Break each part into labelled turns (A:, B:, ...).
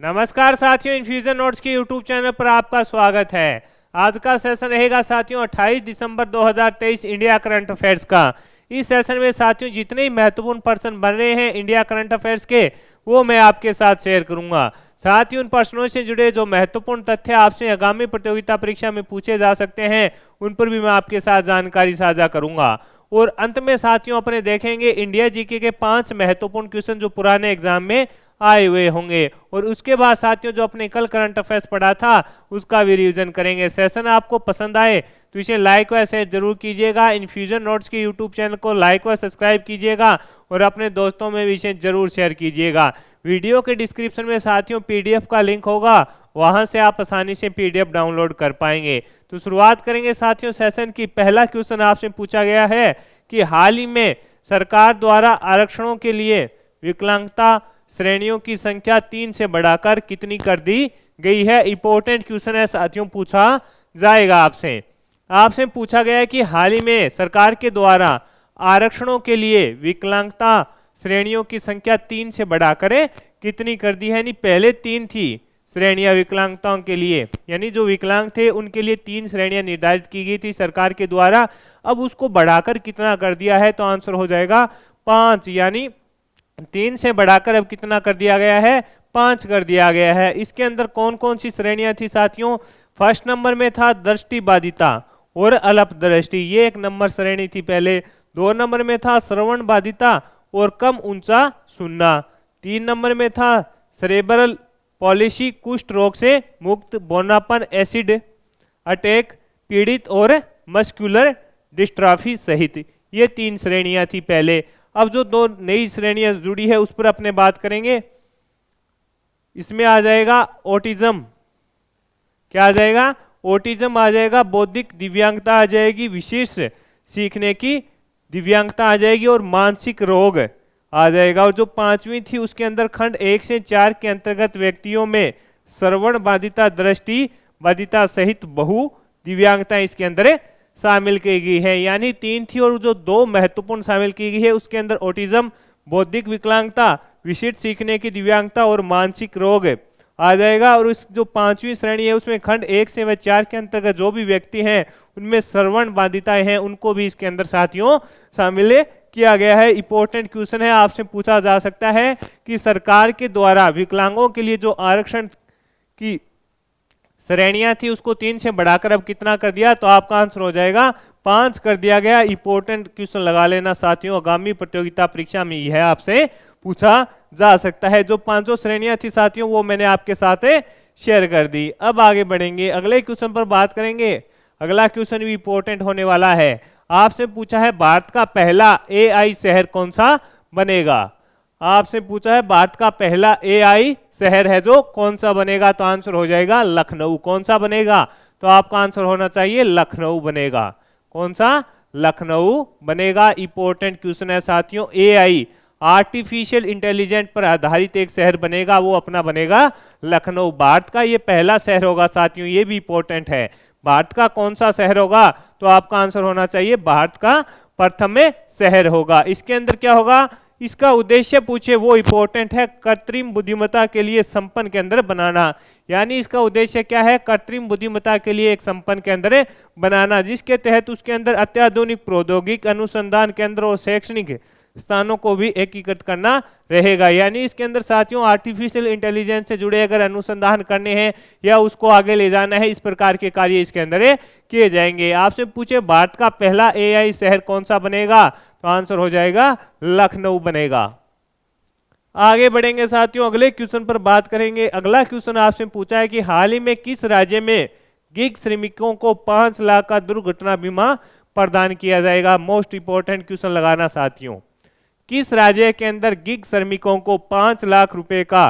A: नमस्कार साथियों, infusion notes के यूट्यूब चैनल पर आपका स्वागत है। आज का सेशन रहेगा साथियों 28 दिसंबर 2023 इंडिया करंट अफेयर्स का। इस सेशन में साथियों जितने ही महत्वपूर्ण पर्सन बन रहे हैं इंडिया करंट अफेयर्स के, वो मैं आपके साथ शेयर करूंगा। साथ ही उन प्रश्नों से जुड़े जो महत्वपूर्ण तथ्य आपसे आगामी प्रतियोगिता परीक्षा में पूछे जा सकते हैं, उन पर भी मैं आपके साथ जानकारी साझा करूंगा। और अंत में साथियों अपने देखेंगे इंडिया जीके के 5 महत्वपूर्ण क्वेश्चन जो पुराने एग्जाम में आए हुए होंगे, और उसके बाद साथियों जो अपने कल करंट अफेयर्स पढ़ा था उसका भी रिवीजन करेंगे। सेशन आपको पसंद आए तो इसे लाइक व शेयर जरूर कीजिएगा। इन्फ्यूजन नोट्स के यूट्यूब चैनल को लाइक व सब्सक्राइब कीजिएगा और अपने दोस्तों में भी इसे जरूर शेयर कीजिएगा। वीडियो के डिस्क्रिप्शन में साथियों पीडीएफ का लिंक होगा, वहां से आप आसानी से पीडीएफ डाउनलोड कर पाएंगे। तो शुरुआत करेंगे साथियों सेशन की। पहला क्वेश्चन आपसे पूछा गया है कि हाल ही में सरकार द्वारा आरक्षणों के लिए विकलांगता श्रेणियों की संख्या 3 से बढ़ाकर कितनी कर दी गई है। इंपॉर्टेंट क्वेश्चन है साथियों, पूछा जाएगा आपसे पूछा गया है कि हाल ही में सरकार के द्वारा आरक्षणों के लिए विकलांगता श्रेणियों की संख्या 3 से बढ़ाकर कितनी कर दी है। यानी पहले 3 थी श्रेणियां विकलांगताओं के लिए, यानी जो विकलांग थे उनके लिए 3 श्रेणियां निर्धारित की गई थी सरकार के द्वारा। अब उसको बढ़ाकर कितना कर दिया है, तो आंसर हो जाएगा 5। यानी 3 से बढ़ाकर अब कितना कर दिया गया है, 5 कर दिया गया है। इसके अंदर कौन कौन सी श्रेणियां थी साथियों। फर्स्ट नंबर में था दृष्टिबाधिता और अल्प दृष्टि, ये 1 नंबर श्रेणी थी पहले। 2 नंबर में था श्रवण बाधिता और कम ऊंचा सुनना। 3 नंबर में था सेरेब्रल पॉलिसी, कुष्ठ रोग से मुक्त, बोनापन, एसिड अटैक पीड़ित और मस्कुलर डिस्ट्रॉफी सहित, ये 3 श्रेणियां थी पहले। अब जो 2 नई श्रेणियां जुड़ी है उस पर अपने बात करेंगे। इसमें आ जाएगा ऑटिज्म, क्या आ जाएगा, ऑटिज्म आ जाएगा, बौद्धिक दिव्यांगता आ जाएगी, विशेष सीखने की दिव्यांगता आ जाएगी और मानसिक रोग आ जाएगा। और जो 5वीं थी उसके अंदर खंड 1 से 4 के अंतर्गत व्यक्तियों में श्रवण बाधिता, दृष्टि बाधिता सहित बहु दिव्यांगता इसके अंदर शामिल की गई है। यानी 3 थी और जो 2 महत्वपूर्ण शामिल की गई है उसके अंदर ऑटिज्म, बौद्धिक विकलांगता, विशिष्ट सीखने की दिव्यांगता और मानसिक रोग आ जाएगा। और उस जो 5वीं श्रेणी है उसमें खंड 1 से व 4 के अंतर्गत जो भी व्यक्ति हैं उनमें श्रवण बाधिताएं हैं उनको भी इसके अंदर साथियों शामिल किया गया है। इंपॉर्टेंट क्वेश्चन है, आपसे पूछा जा सकता है कि सरकार के द्वारा विकलांगों के लिए जो आरक्षण की श्रेणियां थी उसको 3 से बढ़ाकर अब कितना कर दिया, तो आपका आंसर हो जाएगा 5 कर दिया गया। इंपॉर्टेंट क्वेश्चन लगा लेना साथियों, आगामी प्रतियोगिता परीक्षा में यह आपसे पूछा जा सकता है। जो 5 श्रेणियां थी साथियों वो मैंने आपके साथ शेयर कर दी। अब आगे बढ़ेंगे, अगले क्वेश्चन पर बात करेंगे। अगला क्वेश्चन भी इंपॉर्टेंट होने वाला है। आपसे पूछा है भारत का पहला एआई शहर कौन सा बनेगा। आपसे पूछा है भारत का पहला एआई शहर है जो कौन सा बनेगा, तो आंसर हो जाएगा लखनऊ। कौन सा बनेगा, तो आपका आंसर होना चाहिए लखनऊ बनेगा। कौन सा, लखनऊ बनेगा। इंपॉर्टेंट क्वेश्चन है साथियों, एआई आर्टिफिशियल इंटेलिजेंस पर आधारित एक शहर बनेगा, वो अपना बनेगा लखनऊ। भारत का ये पहला शहर होगा साथियों, ये भी इंपॉर्टेंट है। भारत का कौन सा शहर होगा, तो आपका आंसर होना चाहिए भारत का प्रथम शहर होगा। इसके अंदर क्या होगा, इसका उद्देश्य पूछे वो इंपॉर्टेंट है, कृत्रिम बुद्धिमत्ता के लिए संपन्न केंद्र बनाना। यानी इसका उद्देश्य क्या है, कृत्रिम बुद्धिमत्ता के लिए एक संपन्न केंद्र बनाना, जिसके तहत उसके अंदर अत्याधुनिक प्रौद्योगिक अनुसंधान केंद्र और शैक्षणिक स्थानों को भी एकीकृत करना रहेगा। यानी इसके अंदर साथियों आर्टिफिशियल इंटेलिजेंस से जुड़े अगर अनुसंधान करने हैं या उसको आगे ले जाना है, इस प्रकार के कार्य इसके अंदर किए जाएंगे। आपसे पूछे भारत का पहला एआई शहर कौन सा बनेगा, तो आंसर हो जाएगा लखनऊ बनेगा। आगे बढ़ेंगे साथियों, अगले क्वेश्चन पर बात करेंगे। अगला क्वेश्चन आपसे पूछा है कि हाल ही में किस राज्य में गिग श्रमिकों को 5 लाख का दुर्घटना बीमा प्रदान किया जाएगा। मोस्ट इंपॉर्टेंट क्वेश्चन लगाना साथियों, किस राज्य के अंदर गिग श्रमिकों को 5 लाख रुपए का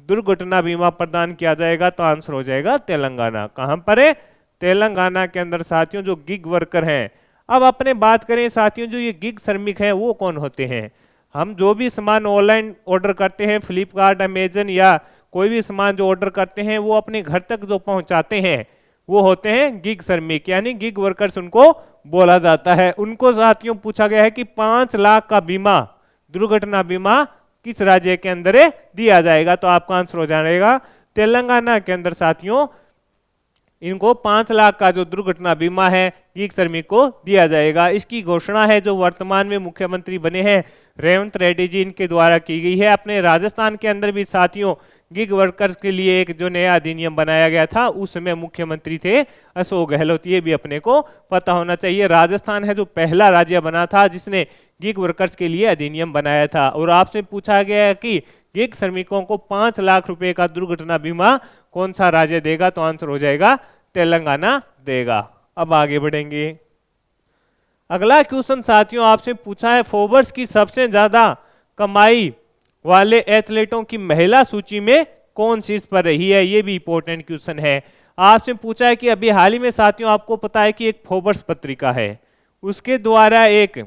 A: दुर्घटना बीमा प्रदान किया जाएगा, तो आंसर हो जाएगा तेलंगाना। कहां पर है, तेलंगाना के अंदर साथियों जो गिग वर्कर हैं। अब अपने बात करें साथियों, जो ये गिग श्रमिक हैं वो कौन होते हैं। हम जो भी सामान ऑनलाइन ऑर्डर करते हैं, फ्लिपकार्ट, अमेजन या कोई भी सामान जो ऑर्डर करते हैं वो अपने घर तक जो पहुंचाते हैं वो होते हैं गिग श्रमिक, यानी गिग वर्कर्स उनको बोला जाता है। उनको साथियों पूछा गया है कि 5 लाख का बीमा, दुर्घटना बीमा किस राज्य के अंदर दिया जाएगा, तो आपका आंसर हो जाएगा तेलंगाना के अंदर साथियों इनको 5 लाख का जो दुर्घटना बीमा है गीग श्रमिक को दिया जाएगा। इसकी घोषणा है जो वर्तमान में मुख्यमंत्री बने हैं रेवंत रेड्डी जी, इनके द्वारा की गई है। अपने राजस्थान के अंदर भी साथियों गिग वर्कर्स के लिए एक जो नया अधिनियम बनाया गया था, उस समय मुख्यमंत्री थे अशोक गहलोत। ये भी अपने को पता होना चाहिए। राजस्थान है जो पहला राज्य बना था जिसने गिग वर्कर्स के लिए अधिनियम बनाया था। और आपसे पूछा गया है कि गिग श्रमिकों को 5 लाख रुपए का दुर्घटना बीमा कौन सा राज्य देगा, तो आंसर हो जाएगा तेलंगाना देगा। अब आगे बढ़ेंगे। अगला क्वेश्चन साथियों आपसे पूछा है फोर्ब्स की सबसे ज्यादा कमाई वाले एथलीटों की महिला सूची में कौन शीर्ष पर रही है। ये भी इंपॉर्टेंट क्वेश्चन है। आपसे पूछा है कि अभी हाल ही में साथियों आपको पता है कि एक फोर्ब्स पत्रिका है, उसके द्वारा एक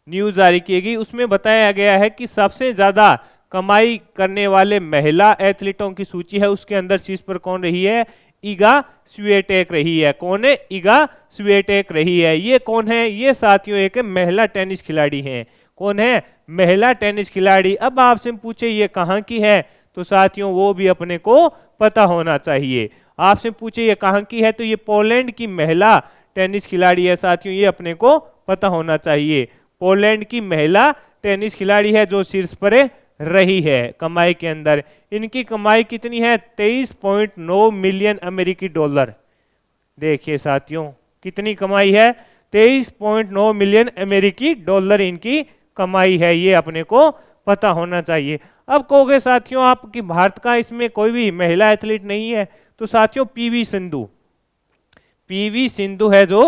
A: न्यूज जारी की गई, उसमें बताया गया है कि सबसे ज्यादा कमाई करने वाले महिला एथलीटों की सूची है, उसके अंदर शीर्ष पर कौन रही है, इगा स्विएटेक रही है। कौन है, इगा स्विएटेक रही है। ये कौन है, ये साथियों एक महिला टेनिस खिलाड़ी हैं। कौन है, महिला टेनिस खिलाड़ी। अब आपसे पूछे ये कहाँ की है, तो साथियों वो भी अपने को पता होना चाहिए। आपसे पूछे ये कहाँ की है, तो ये पोलैंड की महिला टेनिस खिलाड़ी है साथियों, ये अपने को पता होना चाहिए। पोलैंड की महिला टेनिस खिलाड़ी है जो शीर्ष पर रही है कमाई के अंदर। इनकी कमाई कितनी है, 23.9 मिलियन अमेरिकी डॉलर। देखिए साथियों कितनी कमाई है, 23.9 मिलियन अमेरिकी डॉलर इनकी कमाई है। ये अपने को पता होना चाहिए। अब कहोगे साथियों आप कि भारत का इसमें कोई भी महिला एथलीट नहीं है, तो साथियों पीवी सिंधु है जो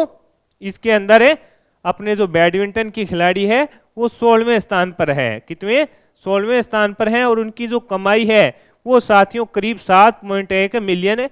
A: इसके अंदर है। अपने जो बैडमिंटन की खिलाड़ी है वो 16वें स्थान पर है। कितने, 16वें स्थान पर हैं। और उनकी जो कमाई है वो साथियों करीब 7.1 मिलियन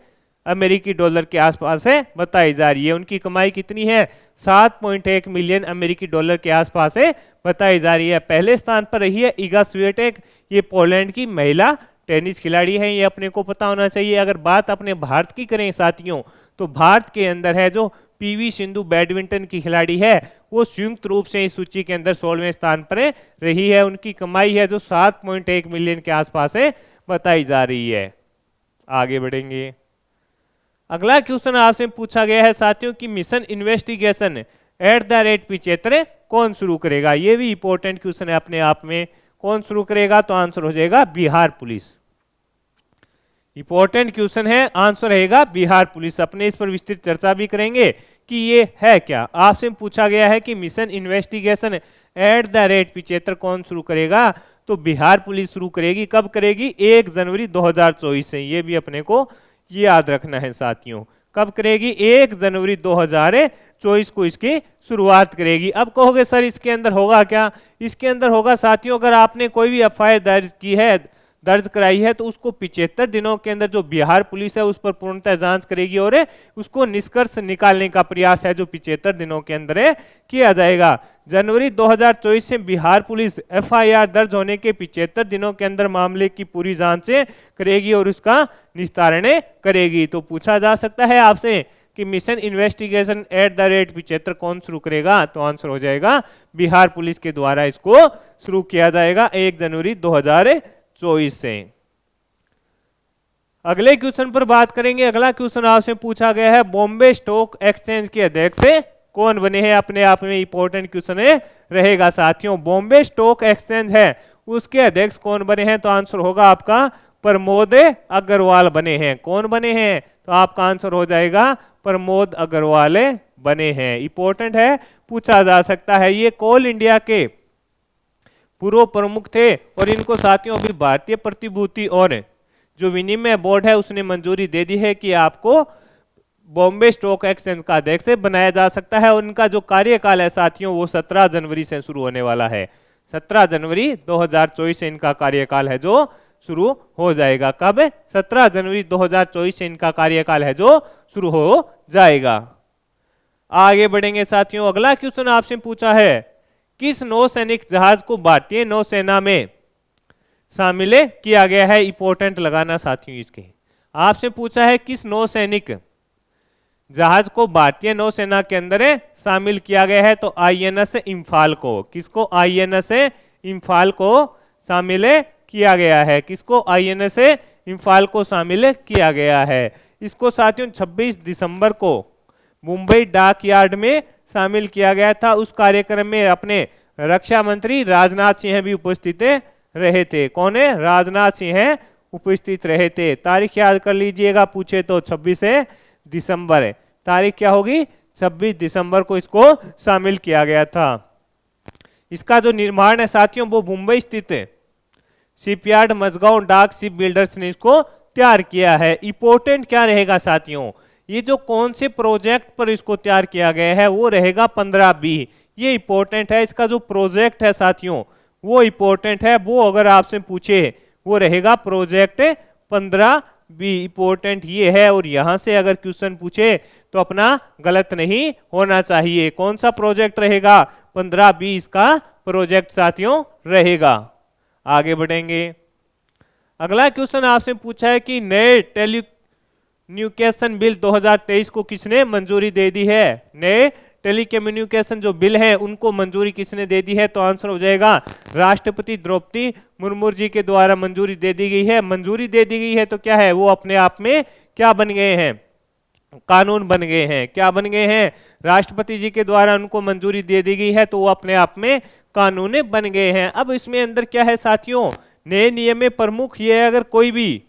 A: अमेरिकी डॉलर के आसपास है बताई जा रही है। उनकी कमाई कितनी है, 7.1 मिलियन अमेरिकी डॉलर के आसपास है बताई जा रही है। पहले स्थान पर रही है इगा स्विएटेक, ये पोलैंड की महिला टेनिस खिलाड़ी हैं, ये अपने को पता होना चाहिए। अगर बात अपने भारत की करें साथियों, तो भारत के अंदर है जो पीवी सिंधु बैडमिंटन की खिलाड़ी है, वो संयुक्त रूप से इस सूची के अंदर 16वें स्थान पर रही है। उनकी कमाई है जो 7.1 मिलियन के आसपास है बताई जा रही है। आगे बढ़ेंगे। अगला क्वेश्चन आपसे पूछा गया है साथियों कि मिशन इन्वेस्टिगेशन @75 कौन शुरू करेगा। ये भी इंपॉर्टेंट क्वेश्चन है अपने आप में। कौन शुरू करेगा, तो आंसर हो जाएगा बिहार पुलिस। इंपॉर्टेंट क्वेश्चन है, आंसर रहेगा बिहार पुलिस। अपने इस पर विस्तृत चर्चा भी करेंगे कि ये है क्या। आपसे पूछा गया है कि मिशन इन्वेस्टिगेशन @75 कौन शुरू करेगा, तो बिहार पुलिस शुरू करेगी। कब करेगी, 1 जनवरी 2024 से। ये भी अपने को याद रखना है साथियों। कब करेगी, 1 जनवरी 2024 को इसकी शुरुआत करेगी। अब कहोगे सर इसके अंदर होगा क्या, इसके अंदर होगा साथियों अगर आपने कोई भी एफआईआर दर्ज कराई है तो उसको 75 दिनों के अंदर जो बिहार पुलिस है उस पर पूर्णतः जांच करेगी और उसको निष्कर्ष निकालने का प्रयास है जो 75 दिनों के अंदर किया जाएगा। जनवरी 2024 से बिहार पुलिस एफआईआर दर्ज होने के 75 दिनों के अंदर मामले की पूरी जांच करेगी और उसका निस्तारण करेगी। तो पूछा जा सकता है आपसे कि मिशन इन्वेस्टिगेशन @75 कौन शुरू करेगा, तो आंसर हो जाएगा बिहार पुलिस के द्वारा इसको शुरू किया जाएगा 1 जनवरी 2024 से। अगले क्वेश्चन पर बात करेंगे। अगला क्वेश्चन आपसे पूछा गया है बॉम्बे स्टॉक एक्सचेंज के अध्यक्ष कौन बने हैं। अपने आप में इंपॉर्टेंट क्वेश्चन रहेगा साथियों। बॉम्बे स्टॉक एक्सचेंज है उसके अध्यक्ष कौन बने हैं, तो आंसर होगा आपका प्रमोद अग्रवाल बने हैं। कौन बने हैं, तो आपका आंसर हो जाएगा प्रमोद अग्रवाल बने हैं। इंपॉर्टेंट है, पूछा जा सकता है। ये कोल इंडिया के पूर्व प्रमुख थे और इनको साथियों अभी भारतीय प्रतिभूति और जो विनिमय बोर्ड है उसने मंजूरी दे दी है कि आपको बॉम्बे स्टॉक एक्सचेंज का अध्यक्ष बनाया जा सकता है। और उनका जो कार्यकाल है साथियों वो 17 जनवरी से शुरू होने वाला है। 17 जनवरी 2024 से इनका कार्यकाल है जो शुरू हो जाएगा। कब, 17 जनवरी 2024 से इनका कार्यकाल है जो शुरू हो जाएगा। आगे बढ़ेंगे साथियों। अगला क्वेश्चन आपसे पूछा है किस नौसैनिक जहाज को भारतीय नौसेना में शामिल किया गया है। इंपॉर्टेंट लगाना साथियों इसके। आपसे पूछा है किस नौसैनिक जहाज को भारतीय नौसेना के अंदर शामिल किया गया है, तो INS इम्फाल को। किसको, INS इम्फाल को शामिल किया गया है। किसको, INS इम्फाल को शामिल किया गया है। इसको साथियों 26 दिसंबर को मुंबई डाक यार्ड में शामिल किया गया था। उस कार्यक्रम में अपने रक्षा मंत्री राजनाथ सिंह भी उपस्थित रहे थे। कौन है? राजनाथ सिंह उपस्थित रहे थे। तारीख याद कर लीजिएगा, पूछे तो 26 दिसंबर है। तारीख क्या होगी? 26 दिसंबर को इसको शामिल किया गया था। इसका जो निर्माण है साथियों वो मुंबई स्थित शिपयार्ड मझगांव डाक शिप बिल्डर्स ने इसको तैयार किया है। इंपोर्टेंट क्या रहेगा साथियों? ये जो कौन से प्रोजेक्ट पर इसको तैयार किया गया है वो रहेगा 15B। ये इंपॉर्टेंट है। इसका जो प्रोजेक्ट है साथियों वो इंपॉर्टेंट है। वो अगर आपसे पूछे वो रहेगा प्रोजेक्ट 15B। इंपॉर्टेंट ये है। और यहां से अगर क्वेश्चन पूछे तो अपना गलत नहीं होना चाहिए। कौन सा प्रोजेक्ट रहेगा? 15B इसका प्रोजेक्ट साथियों रहेगा। आगे बढ़ेंगे। अगला क्वेश्चन आपसे पूछा है कि नए टेलीकम्युनिकेशन बिल 2023 को किसने मंजूरी दे दी है? नए टेलीकम्युनिकेशन जो बिल है उनको मंजूरी किसने दे दी है? तो आंसर हो जाएगा राष्ट्रपति द्रौपदी मुर्मू जी के द्वारा मंजूरी दे दी गई है। मंजूरी दे दी गई है तो क्या है? वो अपने आप में क्या बन गए हैं? कानून बन गए हैं। क्या बन गए हैं? राष्ट्रपति जी के द्वारा उनको मंजूरी दे दी गई है तो वो अपने आप में कानून बन गए हैं। अब इसमें अंदर क्या है साथियों? नए नियम में प्रमुख ये है, अगर कोई भी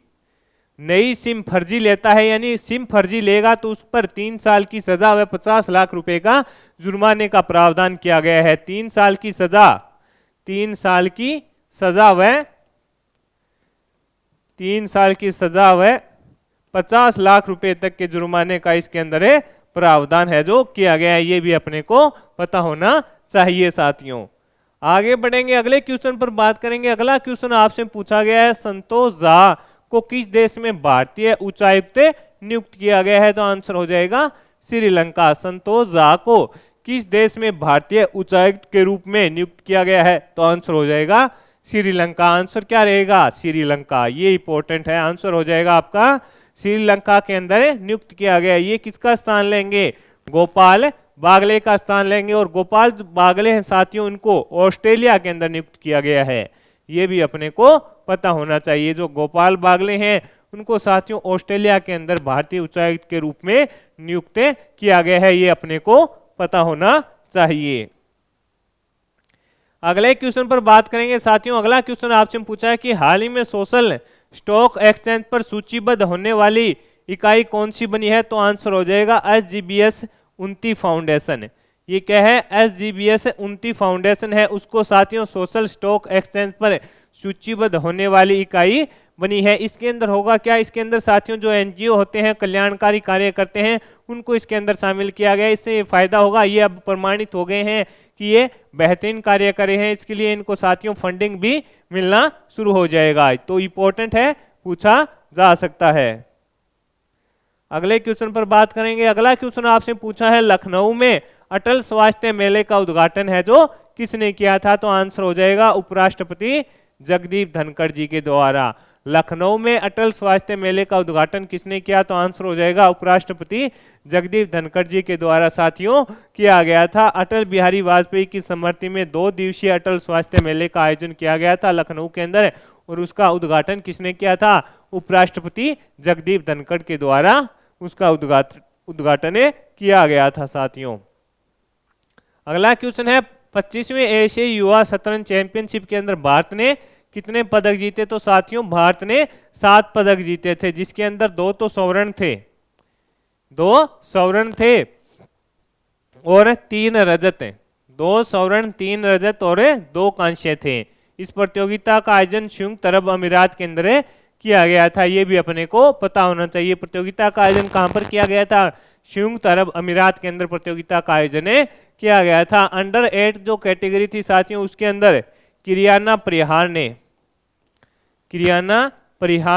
A: नई सिम फर्जी लेता है यानी सिम फर्जी लेगा तो उस पर 3 साल की सजा व 50 लाख रुपए का जुर्माने का प्रावधान किया गया है। 3 साल की सजा, 3 साल की सजा व 3 साल की सजा व 50 लाख रुपए तक के जुर्माने का इसके अंदर है प्रावधान है जो किया गया है। ये भी अपने को पता होना चाहिए साथियों। आगे बढ़ेंगे, अगले क्वेश्चन पर बात करेंगे। अगला क्वेश्चन आपसे पूछा गया है संतोष झा को किस देश में भारतीय उच्चायुक्त नियुक्त किया गया है? तो आंसर हो जाएगा श्रीलंका। संतोष झा को किस देश में भारतीय उच्चायुक्त के रूप में नियुक्त किया गया है? तो आंसर हो जाएगा श्रीलंका। आंसर क्या रहेगा? श्रीलंका। ये इंपॉर्टेंट है। आंसर हो जाएगा आपका श्रीलंका के अंदर नियुक्त किया गया। ये किसका स्थान लेंगे? गोपाल बागले का स्थान लेंगे। और गोपाल बागले हैं साथियों, इनको ऑस्ट्रेलिया के अंदर नियुक्त किया गया है। ये भी अपने को पता होना चाहिए। जो गोपाल बागले हैं उनको साथियों ऑस्ट्रेलिया के अंदर भारतीय उच्चायुक्त के रूप में नियुक्त किया गया है। ये अपने को पता होना चाहिए। अगले क्वेश्चन पर बात करेंगे साथियों। अगला क्वेश्चन आपसे पूछा है कि हाल ही में सोशल स्टॉक एक्सचेंज पर सूचीबद्ध होने वाली इकाई कौन सी बनी है? तो आंसर हो जाएगा SGBS उन्नति फाउंडेशन। ये क्या है? SGBS उन्नति फाउंडेशन है। उसको साथियों सोशल स्टॉक एक्सचेंज पर सूचीबद्ध होने वाली इकाई बनी है। इसके अंदर होगा क्या? इसके अंदर साथियों जो NGO होते हैं, कल्याणकारी कार्य करते हैं, उनको इसके अंदर शामिल किया गया। इससे ये फायदा होगा, ये अब प्रमाणित हो गए हैं कि ये बेहतरीन कार्य करे हैं। इसके लिए इनको साथियों फंडिंग भी मिलना शुरू हो जाएगा। तो इंपॉर्टेंट है, पूछा जा सकता है। अगले क्वेश्चन पर बात करेंगे। अगला क्वेश्चन आपसे पूछा है लखनऊ में अटल स्वास्थ्य मेले का उद्घाटन है जो किसने किया था? तो आंसर हो जाएगा उपराष्ट्रपति जगदीप धनखड़ जी के द्वारा। लखनऊ में अटल स्वास्थ्य मेले का उद्घाटन किसने किया? तो आंसर हो जाएगा उपराष्ट्रपति जगदीप धनखड़ जी के द्वारा साथियों किया गया था। अटल बिहारी वाजपेयी की स्मृति में 2 दिवसीय अटल स्वास्थ्य मेले का आयोजन किया गया था लखनऊ के अंदर। और उसका उद्घाटन किसने किया था? उपराष्ट्रपति जगदीप धनखड़ के द्वारा उसका उद्घाटन किया गया था साथियों। अगला क्वेश्चन है 25वें एशियाई युवा शतरंज चैंपियनशिप के अंदर भारत ने कितने पदक जीते? तो साथियों भारत ने 7 पदक जीते थे, जिसके अंदर 2 तो स्वर्ण थे, 2 स्वर्ण थे और 3 रजत। 2 स्वर्ण, 3 रजत और 2 कांस्य थे। इस प्रतियोगिता का आयोजन संयुक्त अरब अमीरात के अंदर किया गया था। ये भी अपने को पता होना चाहिए। प्रतियोगिता का आयोजन कहां पर किया गया था? संयुक्त अरब अमीरात के अंदर प्रतियोगिता का आयोजन किया गया था। अंडर 8 जो कैटेगरी थी साथियों उसके अंदर किरियाना परिहार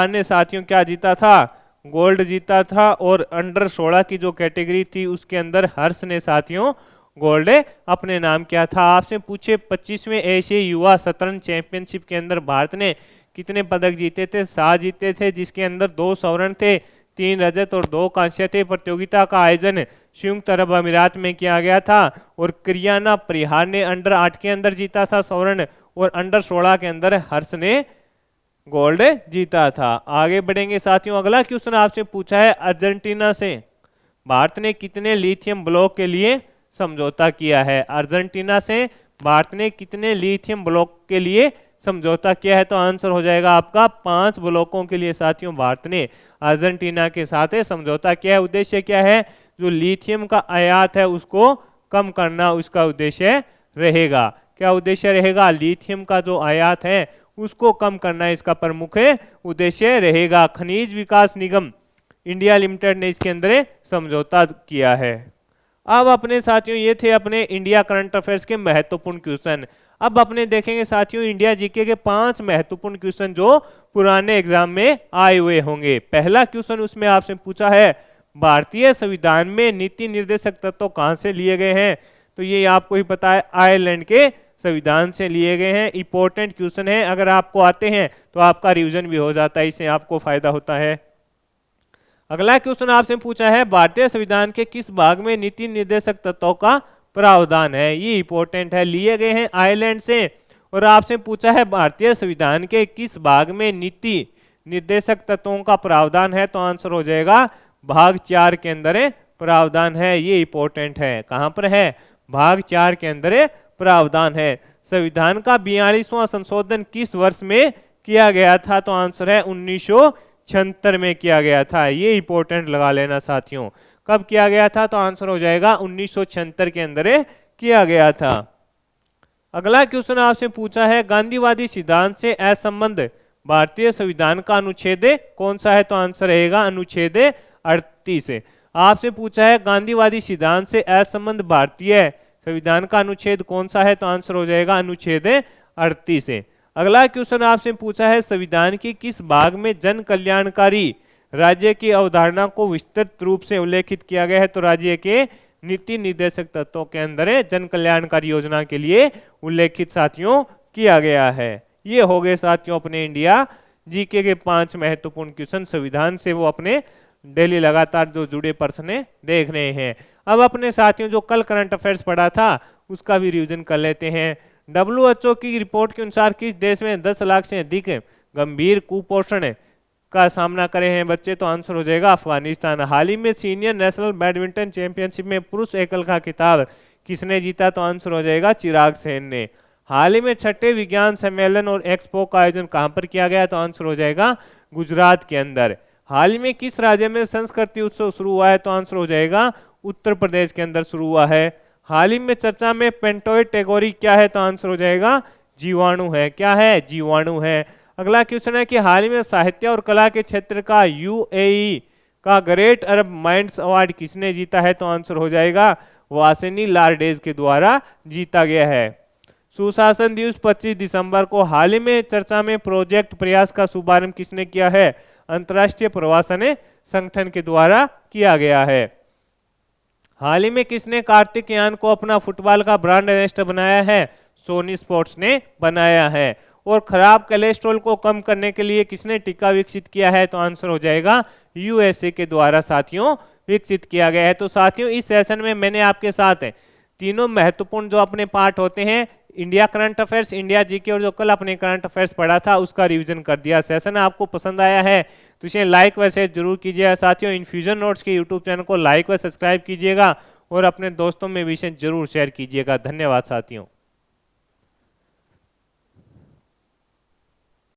A: ने साथियों क्या जीता था? गोल्ड जीता था। और अंडर 16 की जो कैटेगरी थी उसके अंदर हर्ष ने साथियों गोल्ड अपने नाम किया था। आपसे पूछे 25वें एशियाई युवा शतरंज चैंपियनशिप के अंदर भारत ने कितने पदक जीते थे? 7 जीते थे, जिसके अंदर 2 स्वर्ण थे, 3 रजत और 2 कांस्य थे। प्रतियोगिता का आयोजन संयुक्त अरब अमीरात में किया गया था। और किरियाना परिहार ने अंडर 8 के अंदर जीता था स्वर्ण, और अंडर 16 के अंदर हर्ष ने गोल्ड जीता था। आगे बढ़ेंगे साथियों, अगला क्वेश्चन आपसे पूछा है अर्जेंटीना से भारत ने कितने लिथियम ब्लॉक के लिए समझौता किया है। अर्जेंटीना से भारत ने कितने लिथियम ब्लॉक के लिए समझौता किया है, तो आंसर हो जाएगा आपका 5 ब्लॉकों के लिए साथियों भारत ने अर्जेंटीना के साथ समझौता किया है। उद्देश्य क्या है, जो लिथियम का आयात है उसको कम करना उसका उद्देश्य रहेगा। क्या उद्देश्य रहेगा, लिथियम का जो आयात है उसको कम करना इसका प्रमुख उद्देश्य रहेगा। खनिज विकास निगम इंडिया लिमिटेड ने इसके अंदर समझौता किया है। अब अपने साथियों ये थे अपने इंडिया करंट अफेयर्स के महत्वपूर्ण क्वेश्चन। अब अपने देखेंगे साथियों इंडिया जीके के 5 महत्वपूर्ण क्वेश्चन जो पुराने एग्जाम में आए हुए होंगे। पहला क्वेश्चन उसमें आपसे पूछा है भारतीय संविधान में नीति निर्देशक तत्व कहां से लिए गए हैं, तो ये आपको ही पता है आयरलैंड के संविधान से लिए गए हैं। इंपॉर्टेंट क्वेश्चन है, अगर आपको आते हैं तो आपका रिवीजन भी हो जाता है, इससे आपको फायदा होता है। अगला क्वेश्चन आपसे पूछा है भारतीय संविधान के किस भाग में नीति निर्देशक तत्वों का प्रावधान है। ये इंपॉर्टेंट है, लिए गए हैं आयरलैंड से। और आपसे पूछा है भारतीय संविधान के किस भाग में नीति निर्देशक तत्वों का प्रावधान है, तो आंसर हो जाएगा भाग 4 के अंदर प्रावधान है। ये इंपॉर्टेंट है, कहां पर है, भाग 4 के अंदर प्रावधान है। संविधान का 42वां संशोधन किस वर्ष में किया गया था, तो आंसर है 1976 में किया गया था। ये इंपॉर्टेंट लगा लेना साथियों, कब किया गया था, तो आंसर हो जाएगा 1976 के अंदर किया गया था। अगला क्वेश्चन आपसे पूछा है गांधीवादी सिद्धांत से असंबद्ध भारतीय संविधान का अनुच्छेद कौन सा है, तो आंसर रहेगा अनुच्छेद 38। आपसे पूछा है गांधीवादी सिद्धांत से असंबद्ध भारतीय संविधान का अनुच्छेद कौन सा है, तो आंसर हो जाएगा अनुच्छेद 38। अगला क्वेश्चन आपसे पूछा है संविधान की किस भाग में जन कल्याणकारी राज्य की अवधारणा को विस्तृत रूप से उल्लेखित किया गया है, तो राज्य के नीति निर्देशक तत्वों के अंदर जन कल्याणकारी योजना के लिए उल्लेखित साथियों किया गया है। ये हो गए साथियों अपने इंडिया जीके के 5 महत्वपूर्ण क्वेश्चन संविधान से, वो अपने डेली लगातार जो जुड़े पर्सन देख रहे हैं। अब अपने साथियों जो कल करंट अफेयर्स पढ़ा था उसका भी रिवीजन कर लेते हैं। WHO की रिपोर्ट के अनुसार किस देश में 10 लाख से अधिक गंभीर कुपोषण का सामना करे हैं बच्चे, तो आंसर हो जाएगा अफगानिस्तान। हाल ही में सीनियर नेशनल बैडमिंटन चैंपियनशिप में पुरुष एकल का खिताब किसने जीता, तो आंसर हो जाएगा चिराग सेन ने। हाल ही में 6ठे विज्ञान सम्मेलन और एक्सपो का आयोजन कहां पर किया गया, तो आंसर हो जाएगा गुजरात के अंदर। हाल ही में किस राज्य में संस्कृति उत्सव शुरू हुआ है, तो आंसर हो जाएगा उत्तर प्रदेश के अंदर शुरू हुआ है। हाल ही में चर्चा में पेंटोइड टेगोरी क्या है, तो आंसर हो जाएगा जीवाणु है। क्या है, जीवाणु है। अगला क्वेश्चन है कि हाल ही में साहित्य और कला के क्षेत्र का UAE का ग्रेट अरब माइंड्स अवार्ड किसने जीता है, तो आंसर हो जाएगा वासिनी लार्डेज के द्वारा जीता गया है। सुशासन दिवस 25 दिसंबर को हाल ही में चर्चा में प्रोजेक्ट प्रयास का शुभारंभ किसने किया है, अंतर्राष्ट्रीय प्रवासन संगठन के द्वारा किया गया है। हाल ही में किसने कार्तिक यान को अपना फुटबॉल का ब्रांड एम्बेसडर बनाया है, सोनी स्पोर्ट्स ने बनाया है। और खराब कोलेस्ट्रॉल को कम करने के लिए किसने टीका विकसित किया है, तो आंसर हो जाएगा USA के द्वारा साथियों विकसित किया गया है। तो साथियों इस सेशन में मैंने आपके साथ तीनों महत्वपूर्ण जो अपने पार्ट होते हैं India current affairs, India GK और जो कल अपने करंट अफेयर्स पढ़ा था उसका रिवीजन कर दिया। सेशन आपको पसंद आया है तो इसे लाइक व शेयर जरूर कीजिएगा साथियों। इन्फ्यूजन नोट्स के यूट्यूब चैनल को लाइक व सब्सक्राइब कीजिएगा और अपने दोस्तों में भी इसे जरूर शेयर कीजिएगा। धन्यवाद साथियों।